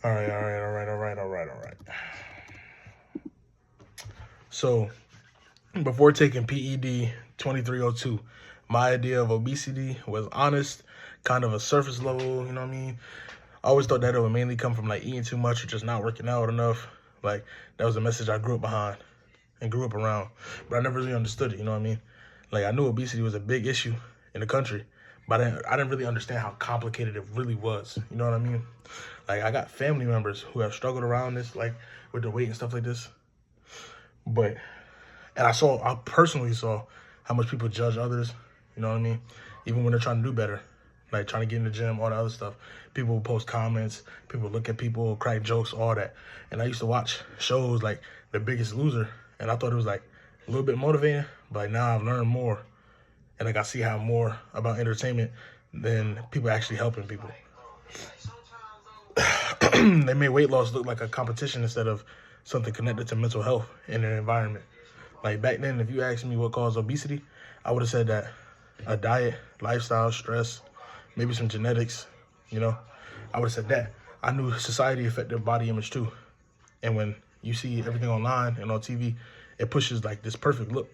All right. So before taking PED 2302, my idea of obesity was honest, kind of a surface level, you know what I mean? I always thought that it would mainly come from like eating too much or just not working out enough. Like that was a message I grew up behind and grew up around, but I never really understood it, you know what I mean? Like I knew obesity was a big issue in the country, but I didn't really understand how complicated it really was, you know what I mean? Like I got family members who have struggled around this, like with their weight and stuff like this, but I personally saw how much people judge others, you know what I mean? Even when they're trying to do better, like trying to get in the gym, all that other stuff. People will post comments, people look at people, crack jokes, all that. And I used to watch shows like The Biggest Loser, and I thought it was like a little bit motivating, but like, now I've learned more. And like I see how more about entertainment than people actually helping people. They made weight loss look like a competition instead of something connected to mental health and an environment. Like back then, if you asked me what caused obesity, I would have said that a diet, lifestyle, stress, maybe some genetics, you know, I would have said that. I knew society affected body image too. And when you see everything online and on TV, it pushes like this perfect look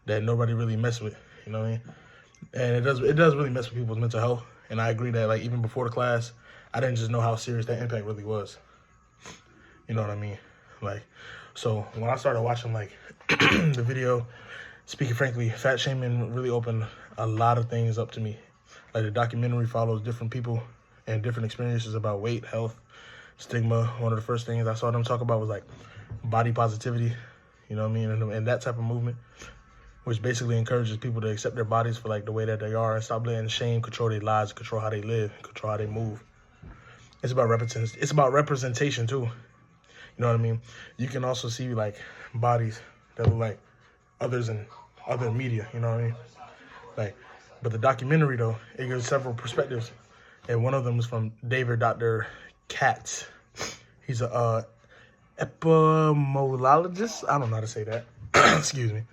that nobody really mess with, you know what I mean? And it does really mess with people's mental health. And I agree that like even before the class, I didn't just know how serious that impact really was. You know what I mean? Like, so when I started watching like the video, speaking frankly, fat shaming really opened a lot of things up to me. Like the documentary follows different people and different experiences about weight, health, stigma. One of the first things I saw them talk about was like body positivity, you know what I mean? And that type of movement, which basically encourages people to accept their bodies for like the way that they are and stop letting shame control their lives, control how they live, control how they move. It's about representation. It's about representation too. You know what I mean? You can also see like bodies that look like others in other media, you know what I mean? Like, but the documentary though, it gives several perspectives. And one of them is from Dr. Katz. He's a epidemiologist. I don't know how to say that. Excuse me.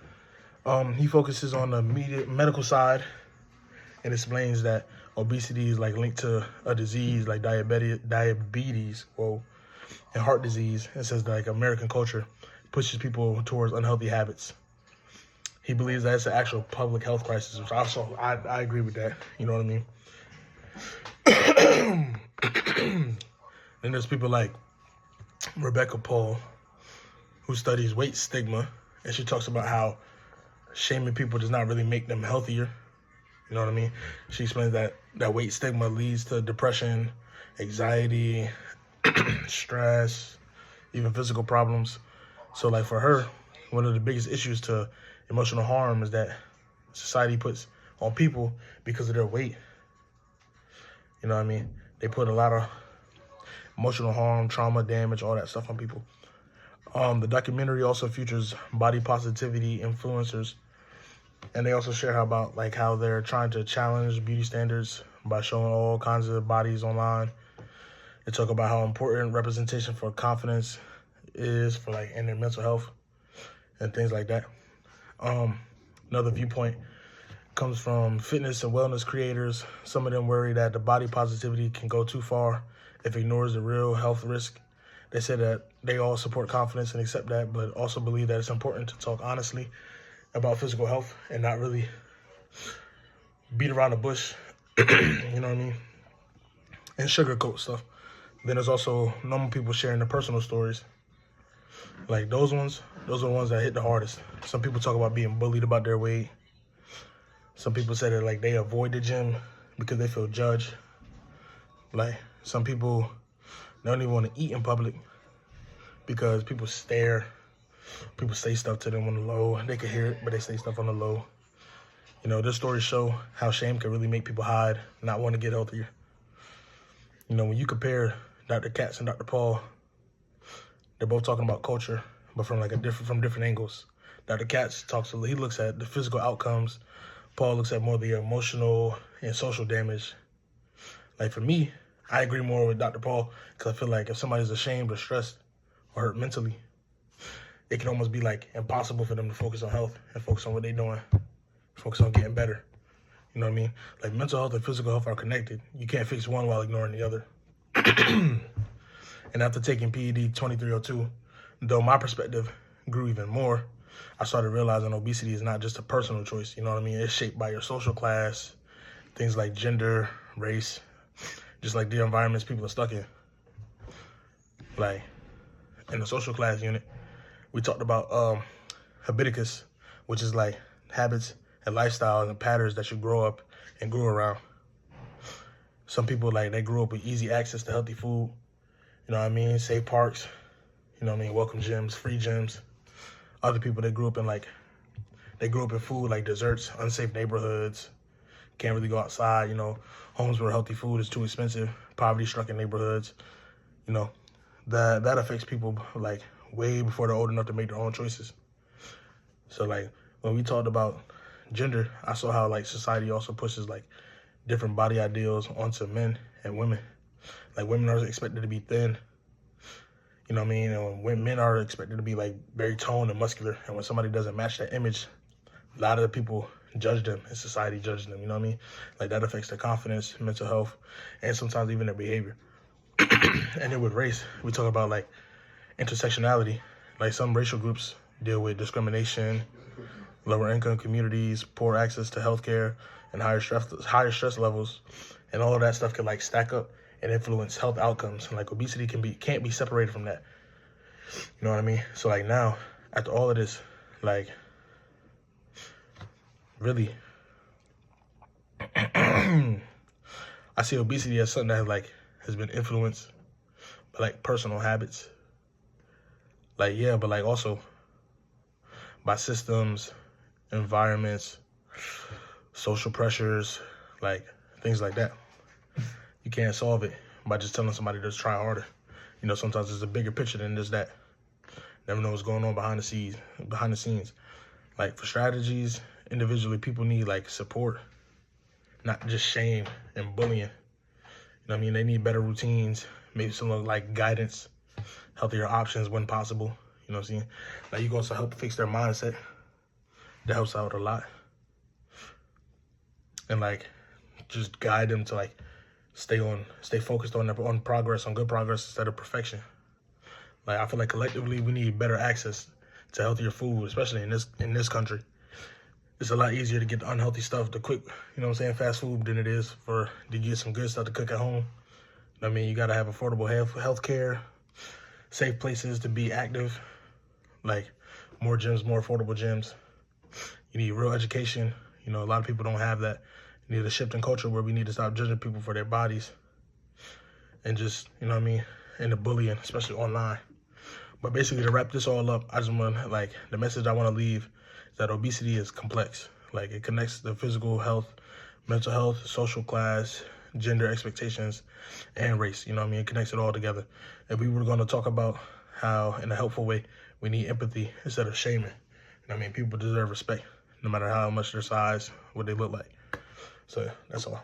He focuses on the medical side and explains that obesity is like linked to a disease like diabetes, and heart disease. It says that like American culture pushes people towards unhealthy habits. He believes that it's an actual public health crisis, which I agree with that. You know what I mean? Then there's people like Rebecca Paul, who studies weight stigma, and she talks about how shaming people does not really make them healthier. You know what I mean? She explains that weight stigma leads to depression, anxiety, stress, even physical problems. So like for her, one of the biggest issues to emotional harm is that society puts on people because of their weight. You know what I mean? They put a lot of emotional harm, trauma, damage, all that stuff on people. The documentary also features body positivity influencers, and they also share how they're trying to challenge beauty standards by showing all kinds of bodies online. They talk about how important representation for confidence is for like in their mental health and things like that. Another viewpoint comes from fitness and wellness creators. Some of them worry that the body positivity can go too far if it ignores the real health risk. They say that they all support confidence and accept that, but also believe that it's important to talk honestly about physical health and not really beat around the bush, you know what I mean, and sugarcoat stuff. Then there's also normal people sharing their personal stories. Like those are the ones that hit the hardest. Some people talk about being bullied about their weight. Some people say that like they avoid the gym because they feel judged. Like some people don't even want to eat in public because people stare. People say stuff to them on the low. They can hear it, but they say stuff on the low. You know, their stories show how shame can really make people hide, not want to get healthier. You know, when you compare Dr. Katz and Dr. Paul, they're both talking about culture, but from different angles. Dr. Katz he looks at the physical outcomes. Paul looks at more the emotional and social damage. Like for me, I agree more with Dr. Paul because I feel like if somebody's ashamed or stressed or hurt mentally, it can almost be like impossible for them to focus on health and focus on what they're doing, focus on getting better. You know what I mean? Like mental health and physical health are connected. You can't fix one while ignoring the other. And And after taking PED2302, though my perspective grew even more, I started realizing obesity is not just a personal choice, you know what I mean? It's shaped by your social class, things like gender, race, just like the environments people are stuck in. Like, in the social class unit, we talked about habiticus, which is like habits and lifestyles and patterns that you grow up and grew around. Some people, like, they grew up with easy access to healthy food, you know what I mean? Safe parks, you know what I mean? Welcome gyms, free gyms. Other people, they grew up in food like desserts, unsafe neighborhoods, can't really go outside, you know, homes where healthy food is too expensive, poverty-stricken neighborhoods, you know. That affects people, like, way before they're old enough to make their own choices. So, like, when we talked about gender, I saw how, like, society also pushes, like, different body ideals onto men and women. Like, women are expected to be thin, you know what I mean? And when men are expected to be, like, very toned and muscular, and when somebody doesn't match that image, a lot of the people judge them, and society judges them, you know what I mean? Like, that affects their confidence, mental health, and sometimes even their behavior. And then with race, we talk about, like, intersectionality. Like, some racial groups deal with discrimination, lower income communities, poor access to healthcare, and higher stress levels, and all of that stuff can, like, stack up and influence health outcomes. And, like, obesity can't be separated from that. You know what I mean? So, like, now, after all of this, like, really, I see obesity as something that, like, has been influenced by, like, personal habits. Like, yeah, but, like, also by systems, environments, social pressures, like, things like that. You can't solve it by just telling somebody to try harder. You know, sometimes there's a bigger picture than just that. Never know what's going on behind the scenes. Like, for strategies, individually, people need, like, support, not just shame and bullying. You know what I mean? They need better routines, maybe some, like, guidance, healthier options when possible. You know what I'm saying? Like, you can also help fix their mindset. That helps out a lot. And, like, just guide them to, like, stay focused on progress, on good progress instead of perfection. Like, I feel like collectively we need better access to healthier food, especially in this country. It's a lot easier to get the unhealthy stuff, the quick, you know what I'm saying, fast food than it is to get some good stuff to cook at home. I mean, you gotta have affordable health care, safe places to be active, like more gyms, more affordable gyms. You need real education. You know, a lot of people don't have that. You need a shift in culture where we need to stop judging people for their bodies and just, you know what I mean, and the bullying, especially online. But basically, to wrap this all up, I just want to, like, the message I want to leave is that obesity is complex. Like, it connects the physical health, mental health, social class, gender expectations, and race. You know what I mean? It connects it all together. And we were going to talk about how, in a helpful way, we need empathy instead of shaming. You know what I mean? People deserve respect, no matter how much their size, what they look like. So that's all.